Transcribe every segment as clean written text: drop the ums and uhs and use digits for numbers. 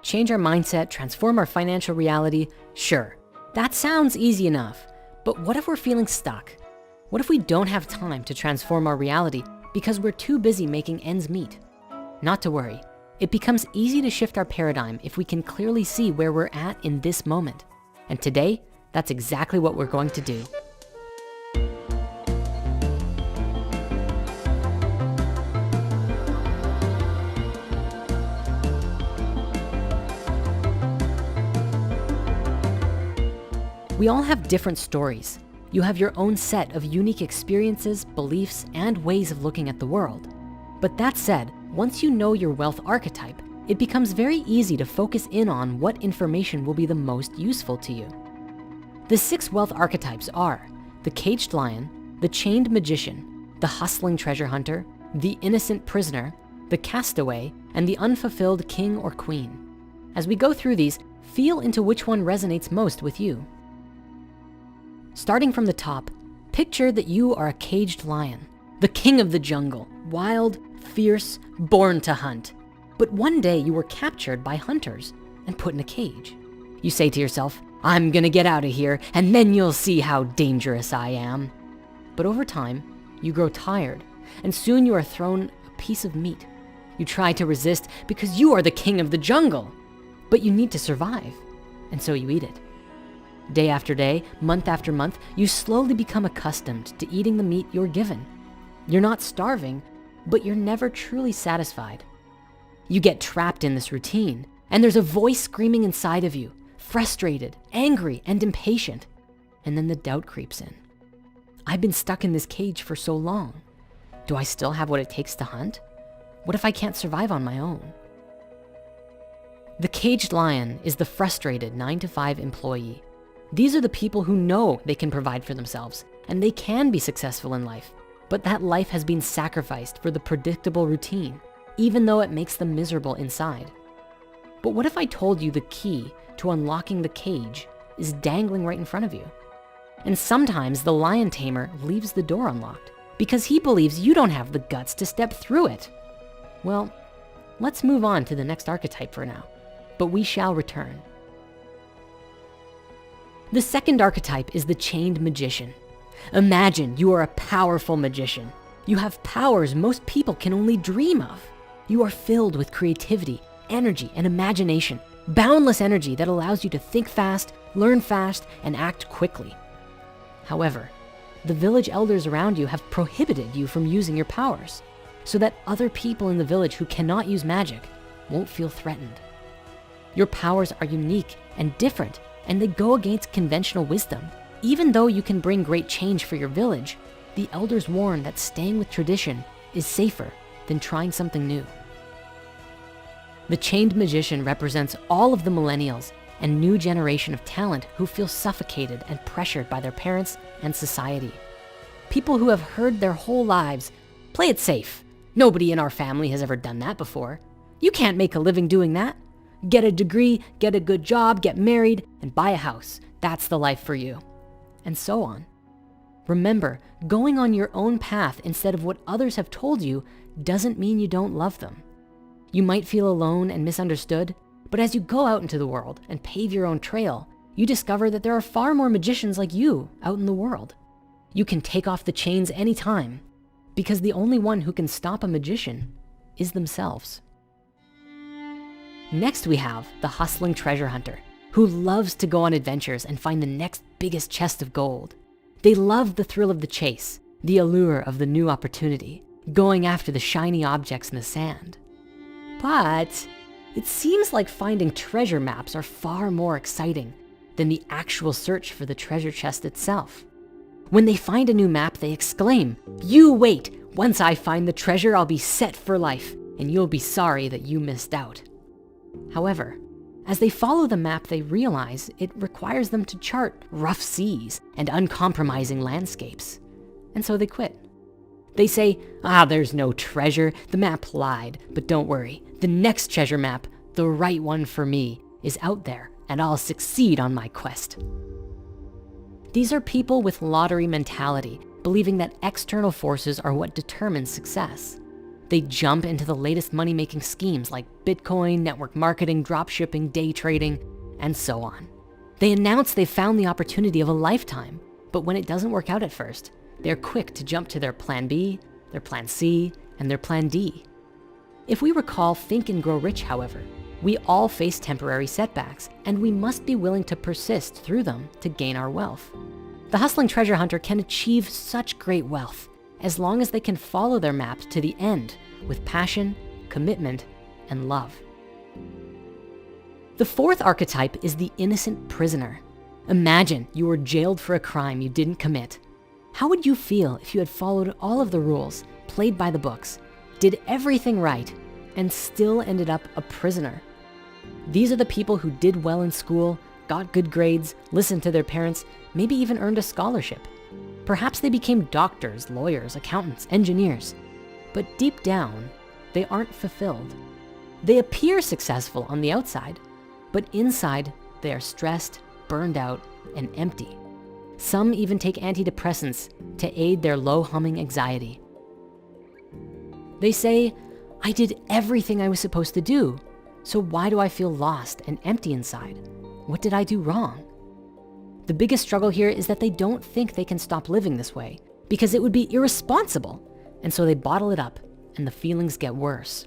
change our mindset, transform our financial reality. Sure, that sounds easy enough, but what if we're feeling stuck? What if we don't have time to transform our reality because we're too busy making ends meet? Not to worry, it becomes easy to shift our paradigm if we can clearly see where we're at in this moment. And today, that's exactly what we're going to do. We all have different stories. You have your own set of unique experiences, beliefs, and ways of looking at the world. But that said, once you know your wealth archetype, it becomes very easy to focus in on what information will be the most useful to you. The 6 wealth archetypes are the caged lion, the chained magician, the hustling treasure hunter, the innocent prisoner, the castaway, and the unfulfilled king or queen. As we go through these, feel into which one resonates most with you. Starting from the top, picture that you are a caged lion, the king of the jungle, wild, fierce, born to hunt. But one day you were captured by hunters and put in a cage. You say to yourself, I'm gonna get out of here and then you'll see how dangerous I am. But over time, you grow tired and soon you are thrown a piece of meat. You try to resist because you are the king of the jungle, but you need to survive, and so you eat it. Day after day, month after month, you slowly become accustomed to eating the meat you're given. You're not starving, but you're never truly satisfied. You get trapped in this routine, and there's a voice screaming inside of you, frustrated, angry, and impatient. And then the doubt creeps in. I've been stuck in this cage for so long. Do I still have what it takes to hunt? What if I can't survive on my own? The caged lion is the frustrated 9-to-5 employee. These are the people who know they can provide for themselves and they can be successful in life, but that life has been sacrificed for the predictable routine, even though it makes them miserable inside. But what if I told you the key to unlocking the cage is dangling right in front of you? And sometimes the lion tamer leaves the door unlocked because he believes you don't have the guts to step through it. Well, let's move on to the next archetype for now, but we shall return. The second archetype is the chained magician. Imagine you are a powerful magician. You have powers most people can only dream of. You are filled with creativity, energy, and imagination, boundless energy that allows you to think fast, learn fast, and act quickly. However, the village elders around you have prohibited you from using your powers so that other people in the village who cannot use magic won't feel threatened. Your powers are unique and different, and they go against conventional wisdom. Even though you can bring great change for your village, the elders warn that staying with tradition is safer than trying something new. The chained magician represents all of the millennials and new generation of talent who feel suffocated and pressured by their parents and society. People who have heard their whole lives, play it safe. Nobody in our family has ever done that before. You can't make a living doing that. Get a degree, get a good job, get married, and buy a house. That's the life for you. And so on. Remember, going on your own path instead of what others have told you doesn't mean you don't love them. You might feel alone and misunderstood, but as you go out into the world and pave your own trail, you discover that there are far more magicians like you out in the world. You can take off the chains anytime because the only one who can stop a magician is themselves. Next, we have the hustling treasure hunter who loves to go on adventures and find the next biggest chest of gold. They love the thrill of the chase, the allure of the new opportunity, going after the shiny objects in the sand. But it seems like finding treasure maps are far more exciting than the actual search for the treasure chest itself. When they find a new map, they exclaim, "You wait, once I find the treasure, I'll be set for life, and you'll be sorry that you missed out." However, as they follow the map, they realize it requires them to chart rough seas and uncompromising landscapes. And so they quit. They say, there's no treasure, the map lied, but don't worry, the next treasure map, the right one for me, is out there and I'll succeed on my quest. These are people with lottery mentality, believing that external forces are what determines success. They jump into the latest money-making schemes like Bitcoin, network marketing, dropshipping, day trading, and so on. They announce they've found the opportunity of a lifetime, but when it doesn't work out at first, they're quick to jump to their plan B, their plan C, and their plan D. If we recall Think and Grow Rich, however, we all face temporary setbacks, and we must be willing to persist through them to gain our wealth. The hustling treasure hunter can achieve such great wealth as long as they can follow their map to the end with passion, commitment, and love. The fourth archetype is the innocent prisoner. Imagine you were jailed for a crime you didn't commit. How would you feel if you had followed all of the rules, played by the books, did everything right, and still ended up a prisoner? These are the people who did well in school, got good grades, listened to their parents, maybe even earned a scholarship. Perhaps they became doctors, lawyers, accountants, engineers, but deep down, they aren't fulfilled. They appear successful on the outside, but inside they are stressed, burned out, and empty. Some even take antidepressants to aid their low-humming anxiety. They say, I did everything I was supposed to do, so why do I feel lost and empty inside? What did I do wrong? The biggest struggle here is that they don't think they can stop living this way because it would be irresponsible, and so they bottle it up and the feelings get worse.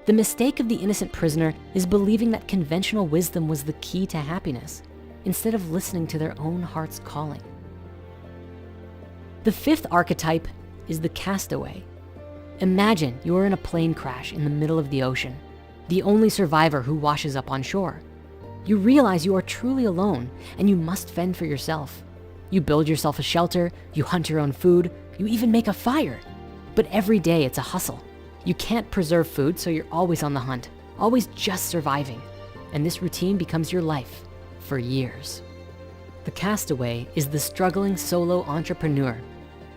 The mistake of the innocent prisoner is believing that conventional wisdom was the key to happiness instead of listening to their own heart's calling. The fifth archetype is the castaway. Imagine you are in a plane crash in the middle of the ocean, the only survivor who washes up on shore. You realize you are truly alone and you must fend for yourself. You build yourself a shelter, you hunt your own food, you even make a fire. But every day it's a hustle. You can't preserve food, so you're always on the hunt, always just surviving. And this routine becomes your life for years. The castaway is the struggling solo entrepreneur.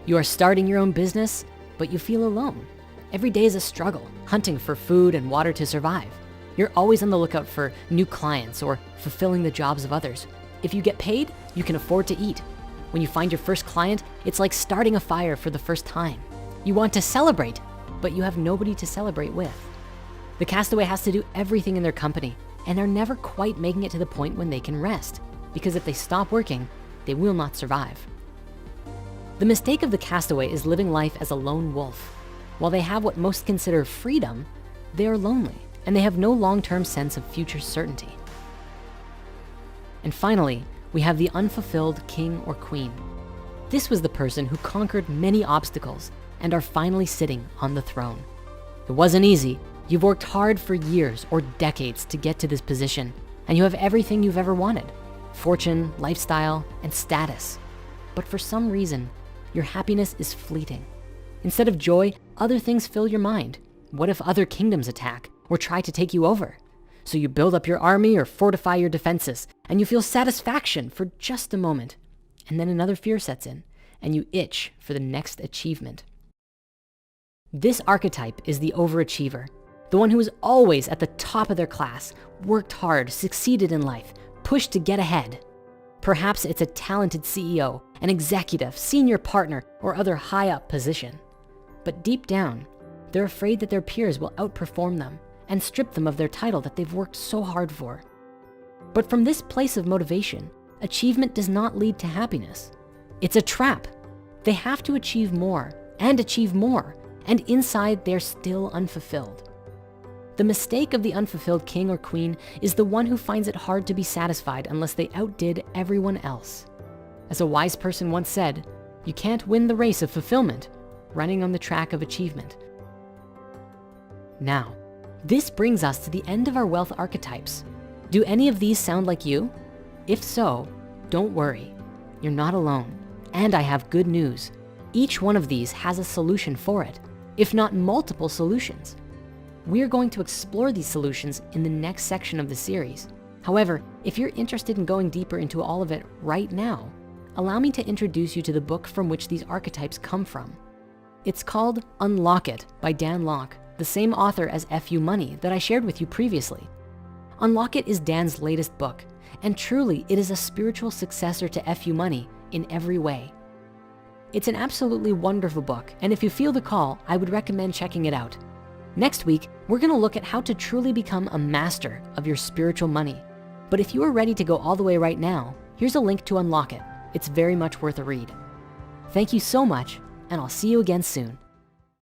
You are starting your own business, but you feel alone. Every day is a struggle, hunting for food and water to survive. You're always on the lookout for new clients or fulfilling the jobs of others. If you get paid, you can afford to eat. When you find your first client, it's like starting a fire for the first time. You want to celebrate, but you have nobody to celebrate with. The castaway has to do everything in their company and are never quite making it to the point when they can rest, because if they stop working, they will not survive. The mistake of the castaway is living life as a lone wolf. While they have what most consider freedom, they are lonely and they have no long-term sense of future certainty. And finally, we have the unfulfilled king or queen. This was the person who conquered many obstacles and are finally sitting on the throne. It wasn't easy. You've worked hard for years or decades to get to this position, and you have everything you've ever wanted: fortune, lifestyle, and status. But for some reason, your happiness is fleeting. Instead of joy, other things fill your mind. What if other kingdoms attack or try to take you over? So you build up your army or fortify your defenses, and you feel satisfaction for just a moment. And then another fear sets in, and you itch for the next achievement. This archetype is the overachiever, the one who is always at the top of their class, worked hard, succeeded in life, pushed to get ahead. Perhaps it's a talented CEO, an executive, senior partner, or other high up position. But deep down, they're afraid that their peers will outperform them and strip them of their title that they've worked so hard for. But from this place of motivation, achievement does not lead to happiness. It's a trap. They have to achieve more, and inside they're still unfulfilled. The mistake of the unfulfilled king or queen is the one who finds it hard to be satisfied unless they outdid everyone else. As a wise person once said, you can't win the race of fulfillment running on the track of achievement. Now, this brings us to the end of our wealth archetypes. Do any of these sound like you? If so, don't worry, you're not alone. And I have good news. Each one of these has a solution for it, if not multiple solutions. We're going to explore these solutions in the next section of the series. However, if you're interested in going deeper into all of it right now, allow me to introduce you to the book from which these archetypes come from. It's called Unlock It by Dan Lok, the same author as FU Money that I shared with you previously. Unlock It is Dan's latest book, and truly it is a spiritual successor to FU Money in every way. It's an absolutely wonderful book, and if you feel the call, I would recommend checking it out. Next week, we're gonna look at how to truly become a master of your spiritual money. But if you are ready to go all the way right now, here's a link to unlock it. It's very much worth a read. Thank you so much, and I'll see you again soon.